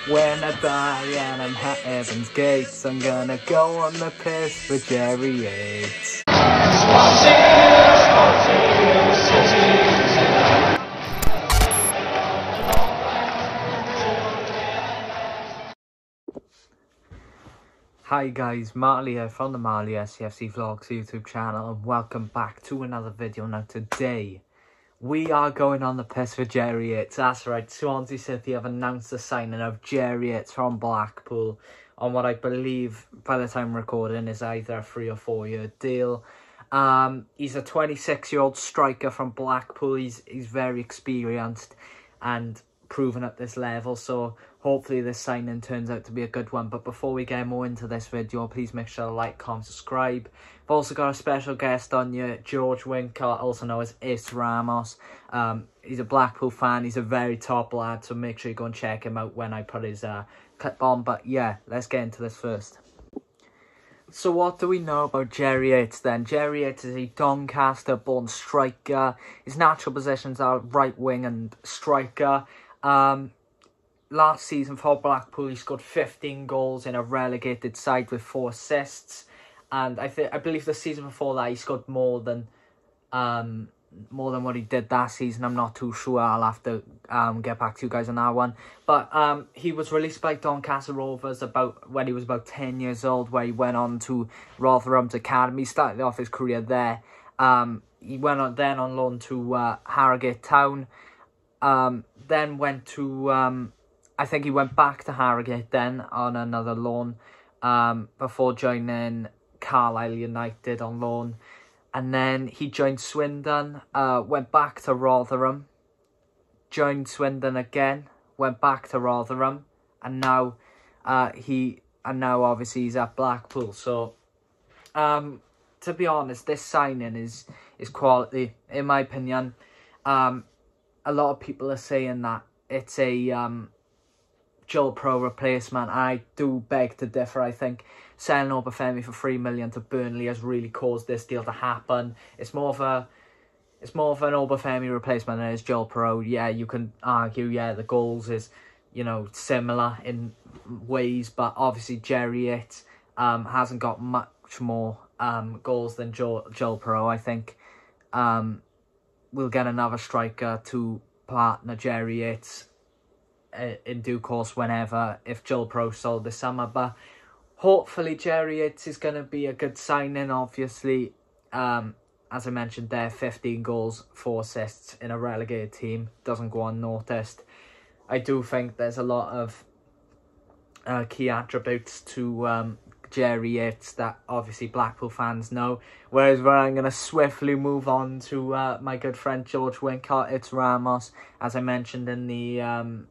When I die and I'm at Heaven's gates, I'm gonna go on the piss for Jerry Yates. Hi guys, Marley here from the Marley SCFC Vlogs YouTube channel, and welcome back to another video. Now today, we are going on the piss for Jerry Yates. That's right, Swansea City have announced the signing of Jerry Yates from Blackpool on what I believe, by the time recording, is either a 3 or 4 year deal. He's a 26-year-old striker from Blackpool. He's very experienced and proven at this level, so hopefully this signing turns out to be a good one. But before we get more into this video, please make sure to like, comment, subscribe. I've also got a special guest on here, George Wincott, also known as Yates Ramos. He's a Blackpool fan. He's a very top lad, so make sure you go and check him out when I put his clip on. But yeah, let's get into this first. So what do we know about Jerry Yates then? Jerry Yates is a Doncaster-born striker. His natural positions are right wing and striker. Last season for Blackpool, he scored 15 goals in a relegated side with 4 assists, and I believe the season before that he scored more than what he did that season. I'm not too sure. I'll have to get back to you guys on that one. But he was released by Doncaster Rovers when he was about 10 years old, where he went on to Rotherham's academy. He started off his career there. He went on loan to Harrogate Town. Then went to, I think he went back to Harrogate then on another loan, before joining Carlisle United on loan. And then he joined Swindon, went back to Rotherham, joined Swindon again, went back to Rotherham, and now obviously he's at Blackpool. So, to be honest, this signing is quality, in my opinion. A lot of people are saying that it's a Joel Pro replacement. I do beg to differ. I think selling Obafemi for $3 million to Burnley has really caused this deal to happen. It's more of an Obafemi replacement than it is Joel Pro. Yeah, you can argue, yeah, the goals is, similar in ways, but obviously Jerry Yates hasn't got much more goals than Joel Pro. I think we'll get another striker to partner Jerry Yates in due course if Joel Pro sold this summer. But hopefully Jerry Yates is going to be a good signing. Obviously, as I mentioned there, 15 goals, 4 assists in a relegated team doesn't go unnoticed. I do think there's a lot of key attributes to Jerry Yates that obviously Blackpool fans know. Whereas I'm going to swiftly move on to my good friend George Wincott, Yates Ramos. As I mentioned in the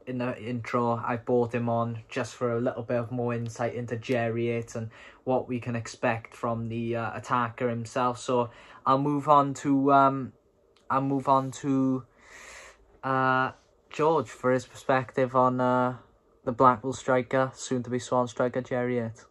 intro, I brought him on just for a little bit of more insight into Jerry Yates and what we can expect from the attacker himself. So I'll move on to George for his perspective on the Blackpool striker, soon-to-be Swan striker, Jerry Yates.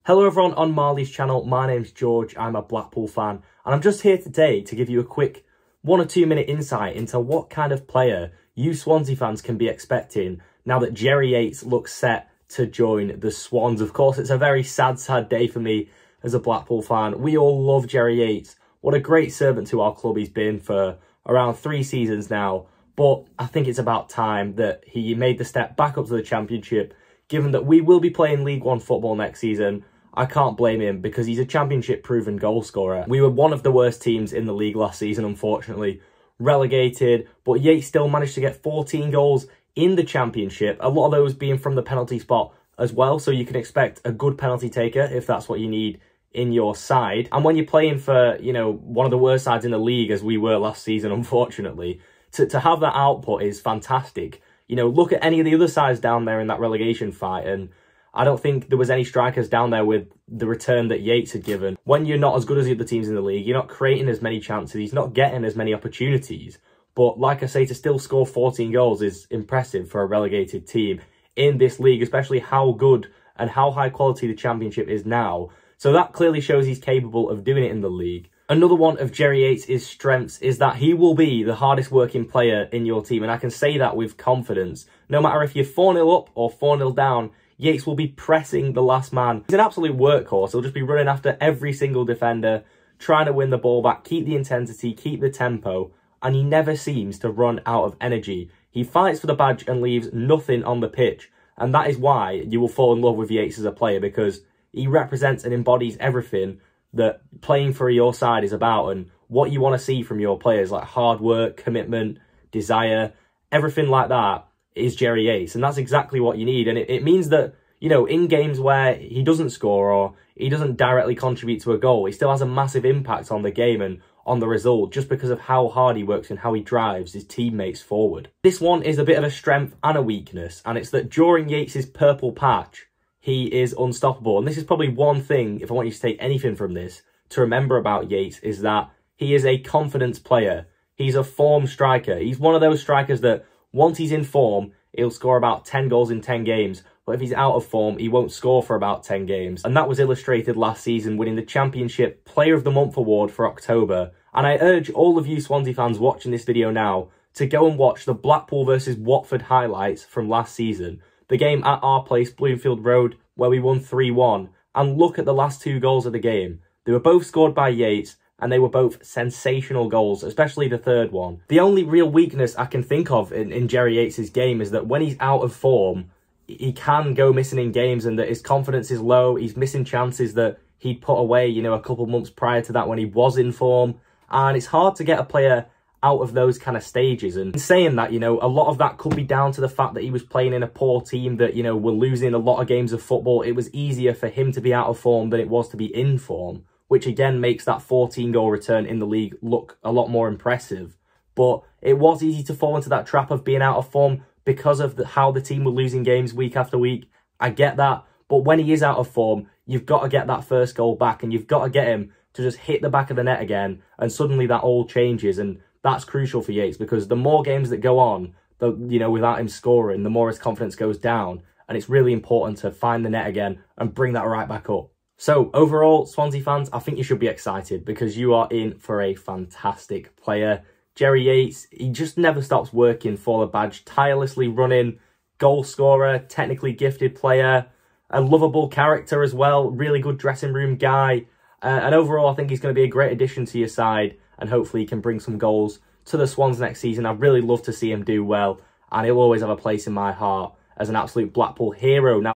Hello everyone on Marley's channel. My name's George. I'm a Blackpool fan, and I'm just here today to give you a quick 1 or 2 minute insight into what kind of player you Swansea fans can be expecting now that Jerry Yates looks set to join the Swans. Of course, it's a very sad day for me as a Blackpool fan. We all love Jerry Yates. What a great servant to our club he's been for around 3 seasons now. But I think it's about time that he made the step back up to the Championship. Given that we will be playing League One football next season, I can't blame him because he's a Championship-proven goal scorer. We were one of the worst teams in the league last season, unfortunately. Relegated, but Yates still managed to get 14 goals in the Championship. A lot of those being from the penalty spot as well, so you can expect a good penalty taker if that's what you need in your side. And when you're playing for, one of the worst sides in the league, as we were last season, unfortunately, to have that output is fantastic. Look at any of the other sides down there in that relegation fight, and I don't think there was any strikers down there with the return that Yates had given. When you're not as good as the other teams in the league, you're not creating as many chances, he's not getting as many opportunities. But like I say, to still score 14 goals is impressive for a relegated team in this league, especially how good and how high quality the Championship is now. So that clearly shows he's capable of doing it in the league. Another one of Jerry Yates' strengths is that he will be the hardest working player in your team, and I can say that with confidence. No matter if you're 4-0 up or 4-0 down, Yates will be pressing the last man. He's an absolute workhorse. He'll just be running after every single defender, trying to win the ball back, keep the intensity, keep the tempo, and he never seems to run out of energy. He fights for the badge and leaves nothing on the pitch, and that is why you will fall in love with Yates as a player, because he represents and embodies everything that playing for your side is about, and what you want to see from your players, like hard work, commitment, desire, everything like that is Jerry Yates. And that's exactly what you need. And it means that, you know, in games where he doesn't score or he doesn't directly contribute to a goal, he still has a massive impact on the game and on the result, just because of how hard he works and how he drives his teammates forward. This one is a bit of a strength and a weakness, and it's that during Yates' purple patch, he is unstoppable. And this is probably one thing, if I want you to take anything from this, to remember about Yates, is that he is a confidence player. He's a form striker. He's one of those strikers that once he's in form, he'll score about 10 goals in 10 games. But if he's out of form, he won't score for about 10 games. And that was illustrated last season, winning the Championship Player of the Month award for October. And I urge all of you Swansea fans watching this video now to go and watch the Blackpool versus Watford highlights from last season. The game at our place, Bloomfield Road, where we won 3-1. And look at the last two goals of the game. They were both scored by Yates, and they were both sensational goals, especially the third one. The only real weakness I can think of in Jerry Yates' game is that when he's out of form, he can go missing in games, and that his confidence is low. He's missing chances that he'd put away, you know, a couple months prior to that when he was in form. And it's hard to get a player out of those kind of stages. And in saying that, you know, a lot of that could be down to the fact that he was playing in a poor team that, you know, were losing a lot of games of football. It was easier for him to be out of form than it was to be in form, which again makes that 14-goal return in the league look a lot more impressive. But it was easy to fall into that trap of being out of form because of how the team were losing games week after week. I get that. But when he is out of form, you've got to get that first goal back, and you've got to get him to just hit the back of the net again, and suddenly that all changes. And that's crucial for Yates, because the more games that go on, you know, without him scoring, the more his confidence goes down. And it's really important to find the net again and bring that right back up. So overall, Swansea fans, I think you should be excited, because you are in for a fantastic player. Jerry Yates, he just never stops working for the badge, tirelessly running, goal scorer, technically gifted player, a lovable character as well, really good dressing room guy. And overall, I think he's going to be a great addition to your side, and hopefully he can bring some goals to the Swans next season. I'd really love to see him do well, and he'll always have a place in my heart as an absolute Blackpool hero. Now,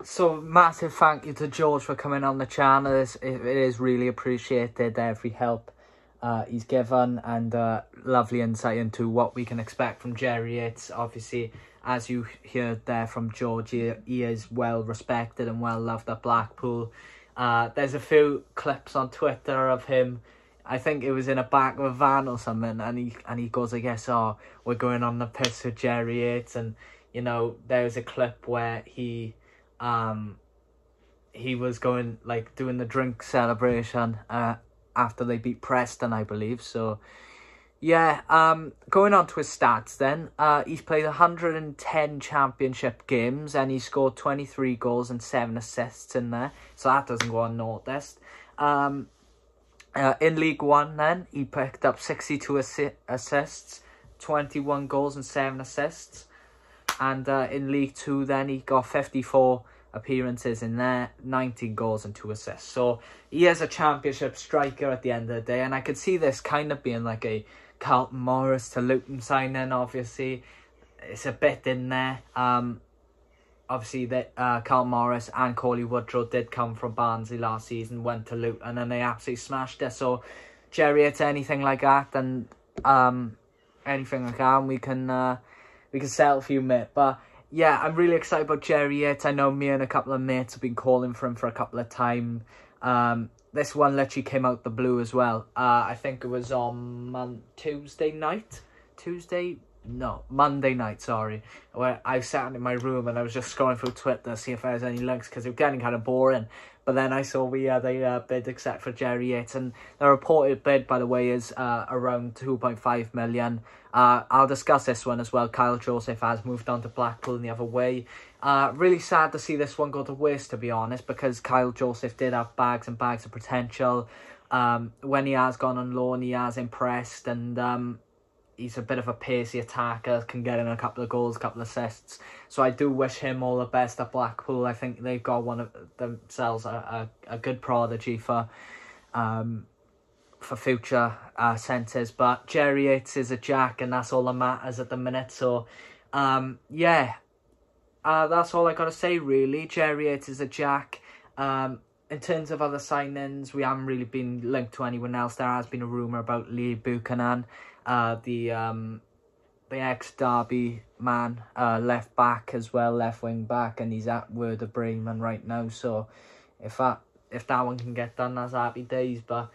so massive thank you to George for coming on the channel. It is really appreciated, every help he's given, and lovely insight into what we can expect from Jerry Yates. Obviously, as you heard there from George, he is well respected and well loved at Blackpool. There's a few clips on Twitter of him, I think it was in a back of a van or something, and he goes, I guess, oh, we're going on the piss with Jerry Yates. And, you know, there's a clip where he was going, like, doing the drink celebration after they beat Preston, I believe. So yeah, going on to his stats then, he's played 110 championship games, and he scored 23 goals and 7 assists in there, so that doesn't go unnoticed. In League One then, he picked up 62 assists, 21 goals and 7 assists. And in League Two then, he got 54 appearances in there, 19 goals and 2 assists. So he is a championship striker at the end of the day, and I could see this kind of being like a Carlton Morris to Luton signing. Obviously, it's a bit in there. Obviously, that Carl Morris and Coley Woodrow did come from Barnsley last season, went to Luton, and they absolutely smashed it. So, Jerry, it's anything like that, and we can settle for you, mate. But yeah, I'm really excited about Jerry Yates. I know me and a couple of mates have been calling for him for a couple of times. This one literally came out the blue as well. I think it was on Monday night, sorry, where I sat in my room and I was just scrolling through Twitter to see if there was any links, because it was getting kind of boring. But then I saw we had a bid accept for Jerry Yates, and the reported bid, by the way, is around 2.5 million. I'll discuss this one as well. Kyle Joseph has moved on to Blackpool in the other way. Really sad to see this one go to waste, to be honest, because Kyle Joseph did have bags and bags of potential. When he has gone on loan, he has impressed, and he's a bit of a pacey attacker, can get in a couple of goals, a couple of assists. So I do wish him all the best at Blackpool. I think they've got one of themselves a good prodigy for future centres. But Jerry Yates is a jack, and that's all that matters at the minute. So yeah, that's all I got to say really. Jerry Yates is a jack. In terms of other signings, we haven't really been linked to anyone else. There has been a rumour about Lee Buchanan, the ex-Derby man, left back as well, left wing back, and he's at Werder Bremen right now. So if that one can get done, that's happy days. But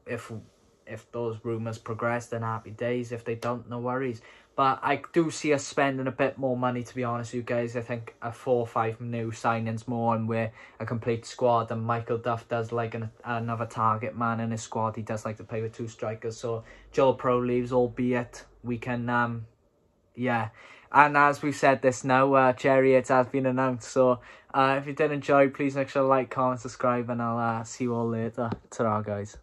if those rumours progress, then happy days. If they don't, no worries. But I do see us spending a bit more money, to be honest with you guys. I think 4 or 5 new signings more, and we're a complete squad. And Michael Duff does like another target man in his squad. He does like to play with 2 strikers. So Joel Pro leaves, albeit we can, yeah. And as we said this now, Jerry Yates has been announced. So if you did enjoy, please make sure to like, comment, subscribe, and I'll see you all later. Ta-ra, guys.